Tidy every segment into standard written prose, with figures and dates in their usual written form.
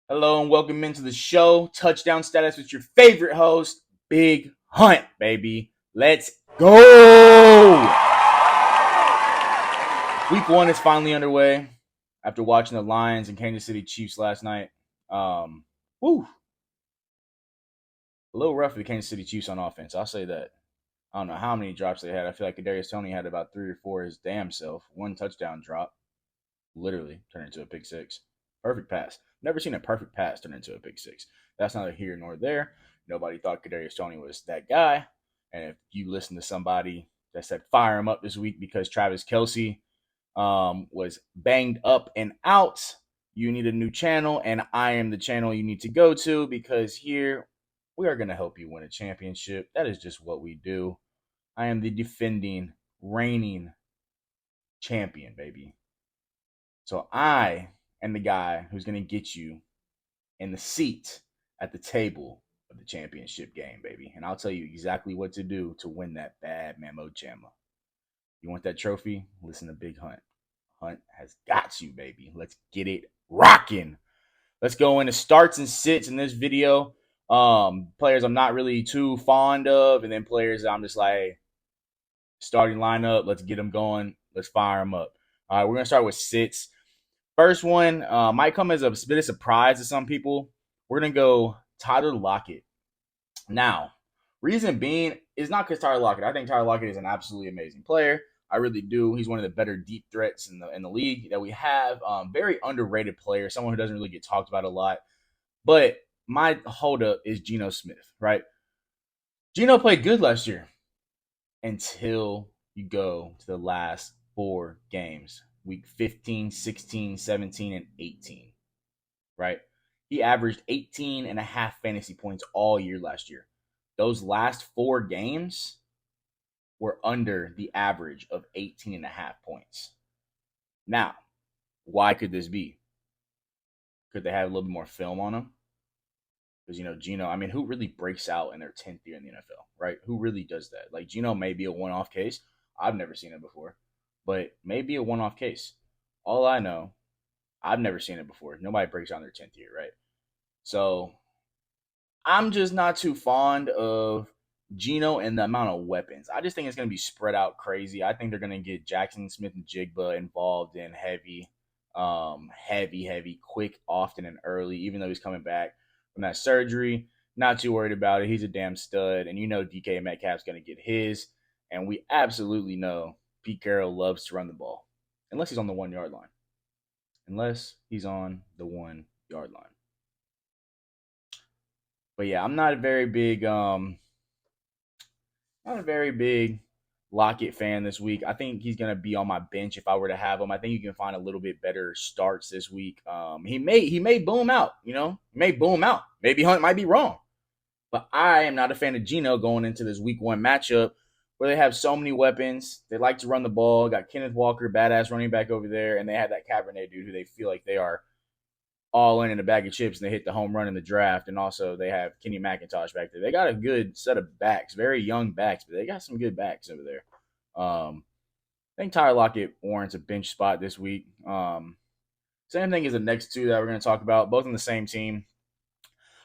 Hello and welcome into the show. Touchdown status with your favorite host, Big Hunt, baby. Let's go! Week one is finally underway after watching the Lions and Kansas City Chiefs last night. Woo! A little rough for the Kansas City Chiefs on offense. I'll say that. I don't know how many drops they had. I feel like Kadarius Toney had about 3 or 4 his damn self. One touchdown drop, literally turned into a pick six. Perfect pass. Never seen a perfect pass turn into a pick six. That's neither here nor there. Nobody thought Kadarius Toney was that guy. And if you listen to somebody that said fire him up this week because Travis Kelce was banged up and out, you need a new channel, and I am the channel you need to go to because here we are going to help you win a championship. That is just what we do. I am the defending, reigning champion, baby. So I am the guy who's going to get you in the seat at the table of the championship game, baby. And I'll tell you exactly what to do to win that bad Mammo Jamma. You want that trophy? Listen to Big Hunt. Hunt has got you, baby. Let's get it rocking. Let's go into starts and sits in this video. Players I'm not really too fond of, and then players I'm just like, starting lineup, let's get them going. Let's fire them up. All right, we're going to start with sits. First one might come as a bit of surprise to some people. We're going to go Tyler Lockett. Now, reason being is not because Tyler Lockett. I think Tyler Lockett is an absolutely amazing player. I really do. He's one of the better deep threats in the league that we have. Very underrated player, someone who doesn't really get talked about a lot. But my holdup is Geno Smith, right? Geno played good last year until you go to the last 4 games. Week 15, 16, 17, and 18, right? He averaged 18 and a half fantasy points all year last year. Those last 4 games were under the average of 18 and a half points. Now, why could this be? Could they have a little bit more film on him? Because, Geno, I mean, who really breaks out in their 10th year in the NFL, right? Who really does that? Like, Geno may be a one off case. I've never seen it before, but maybe a one off case. All I know, I've never seen it before. Nobody breaks out in their 10th year, right? So I'm just not too fond of Geno and the amount of weapons. I just think it's going to be spread out crazy. I think they're going to get Jackson Smith and Jigba involved in heavy, quick, often, and early, even though he's coming back from that surgery. Not too worried about it. He's a damn stud. And DK Metcalf's going to get his. And we absolutely know Pete Carroll loves to run the ball. Unless he's on the 1 yard line. Unless he's on the 1 yard line. But yeah, I'm not a very big Lockett fan this week. I think he's gonna be on my bench if I were to have him. I think you can find a little bit better starts this week. He may boom out, He may boom out. Maybe Hunt might be wrong. But I am not a fan of Geno going into this week one matchup where they have so many weapons. They like to run the ball. Got Kenneth Walker, badass running back over there, and they have that Cabernet dude who they feel like they are all in a bag of chips and they hit the home run in the draft. And also they have Kenny McIntosh back there. They got a good set of backs, very young backs, but they got some good backs over there. I think Tyler Lockett warrants a bench spot this week. Same thing as the next two that we're going to talk about, both on the same team.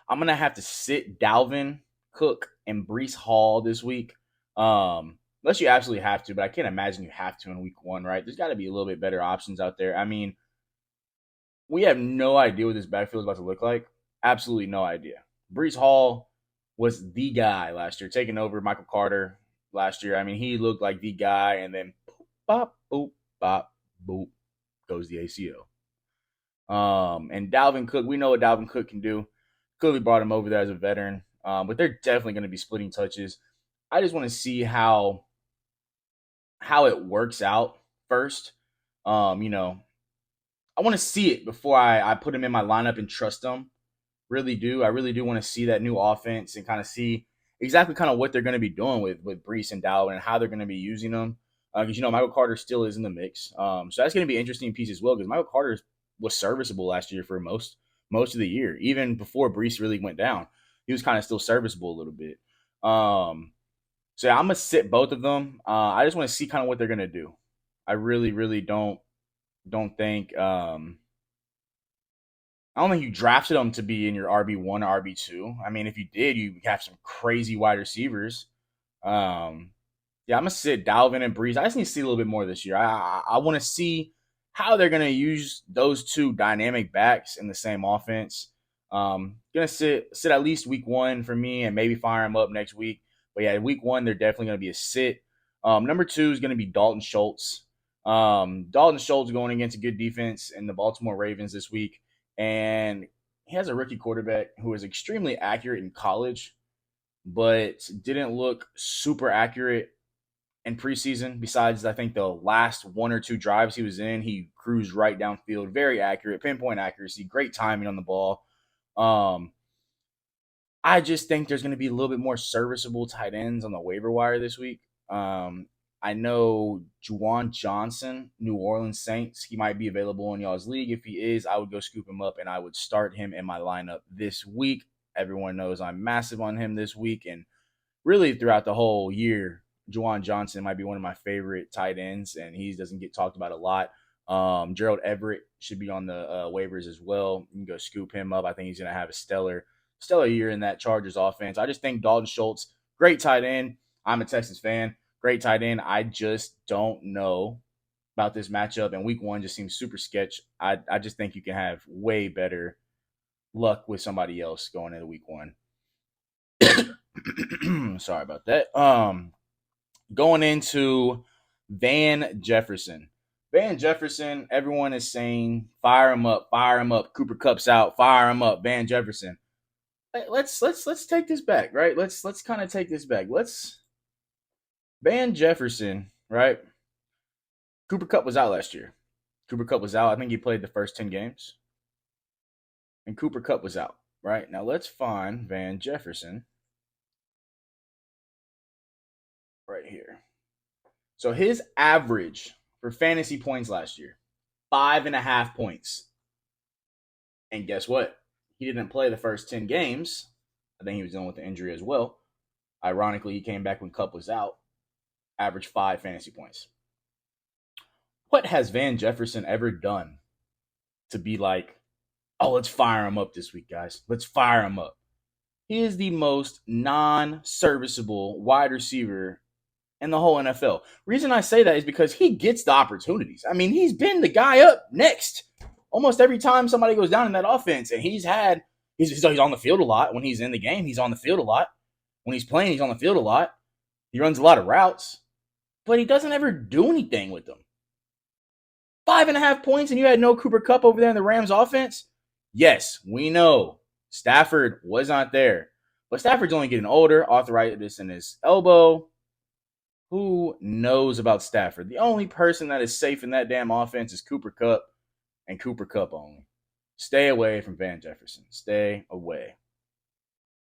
I'm going to have to sit Dalvin Cook and Breece Hall this week. Unless you absolutely have to, but I can't imagine you have to in week one, right? There's got to be a little bit better options out there. I mean, we have no idea what this backfield is about to look like. Absolutely no idea. Breece Hall was the guy last year, taking over Michael Carter last year. I mean, he looked like the guy, and then boop, bop, boop, goes the ACO. And Dalvin Cook, we know what Dalvin Cook can do. Clearly brought him over there as a veteran, but they're definitely going to be splitting touches. I just want to see how it works out first. I want to see it before I put him in my lineup and trust him. Really do. I really do want to see that new offense and kind of see exactly kind of what they're going to be doing with Breece and Dalvin and how they're going to be using them. Because, Michael Carter still is in the mix. So that's going to be an interesting piece as well because Michael Carter was serviceable last year for most of the year. Even before Breece really went down, he was kind of still serviceable a little bit. So yeah, I'm going to sit both of them. I just want to see kind of what they're going to do. I really, really don't think I don't think you drafted him to be in your RB1 or RB2. I mean, if you did, you have some crazy wide receivers. Um, yeah, I'm gonna sit Dalvin and Breeze. I just need to see a little bit more this year. I want to see how they're gonna use those two dynamic backs in the same offense. Gonna sit at least week one for me, and maybe fire them up next week. But yeah, week one they're definitely gonna be a sit. Number two is gonna be Dalton Schultz. Dalton Schultz going against a good defense in the Baltimore Ravens this week, and he has a rookie quarterback who is extremely accurate in college, but didn't look super accurate in preseason. Besides, I think the last one or two drives he was in, he cruised right downfield, very accurate, pinpoint accuracy, great timing on the ball. Um, I just think there's going to be a little bit more serviceable tight ends on the waiver wire this week. I know Juwan Johnson, New Orleans Saints, he might be available in y'all's league. If he is, I would go scoop him up and I would start him in my lineup this week. Everyone knows I'm massive on him this week, and really throughout the whole year, Juwan Johnson might be one of my favorite tight ends, and he doesn't get talked about a lot. Gerald Everett should be on the waivers as well. You can go scoop him up. I think he's going to have a stellar year in that Chargers offense. I just think Dalton Schultz, great tight end. I'm a Texans fan. Great tight end. I just don't know about this matchup, and week one just seems super sketch. I just think you can have way better luck with somebody else going into week one. Sorry about that. Going into Van Jefferson. Van Jefferson, everyone is saying fire him up, fire him up. Cooper Kupp's out, fire him up. Van Jefferson. Let's take this back, right? Let's kind of take this back. Van Jefferson, right? Cooper Kupp was out last year. Cooper Kupp was out. I think he played the first 10 games. And Cooper Kupp was out, right? Now let's find Van Jefferson right here. So his average for fantasy points last year, 5.5 points. And guess what? He didn't play the first 10 games. I think he was dealing with the injury as well. Ironically, he came back when Kupp was out. Averaged 5 fantasy points. What has Van Jefferson ever done to be like, oh, let's fire him up this week, guys. Let's fire him up. He is the most non-serviceable wide receiver in the whole NFL. Reason I say that is because he gets the opportunities. I mean, he's been the guy up next almost every time somebody goes down in that offense, and he's on the field a lot. When he's in the game, he's on the field a lot. When he's playing, he's on the field a lot. He runs a lot of routes, but he doesn't ever do anything with them. 5.5 points, and you had no Cooper Kupp over there in the Rams offense? Yes, we know Stafford was not there, but Stafford's only getting older, arthritis in his elbow. Who knows about Stafford? The only person that is safe in that damn offense is Cooper Kupp, and Cooper Kupp only. Stay away from Van Jefferson. Stay away.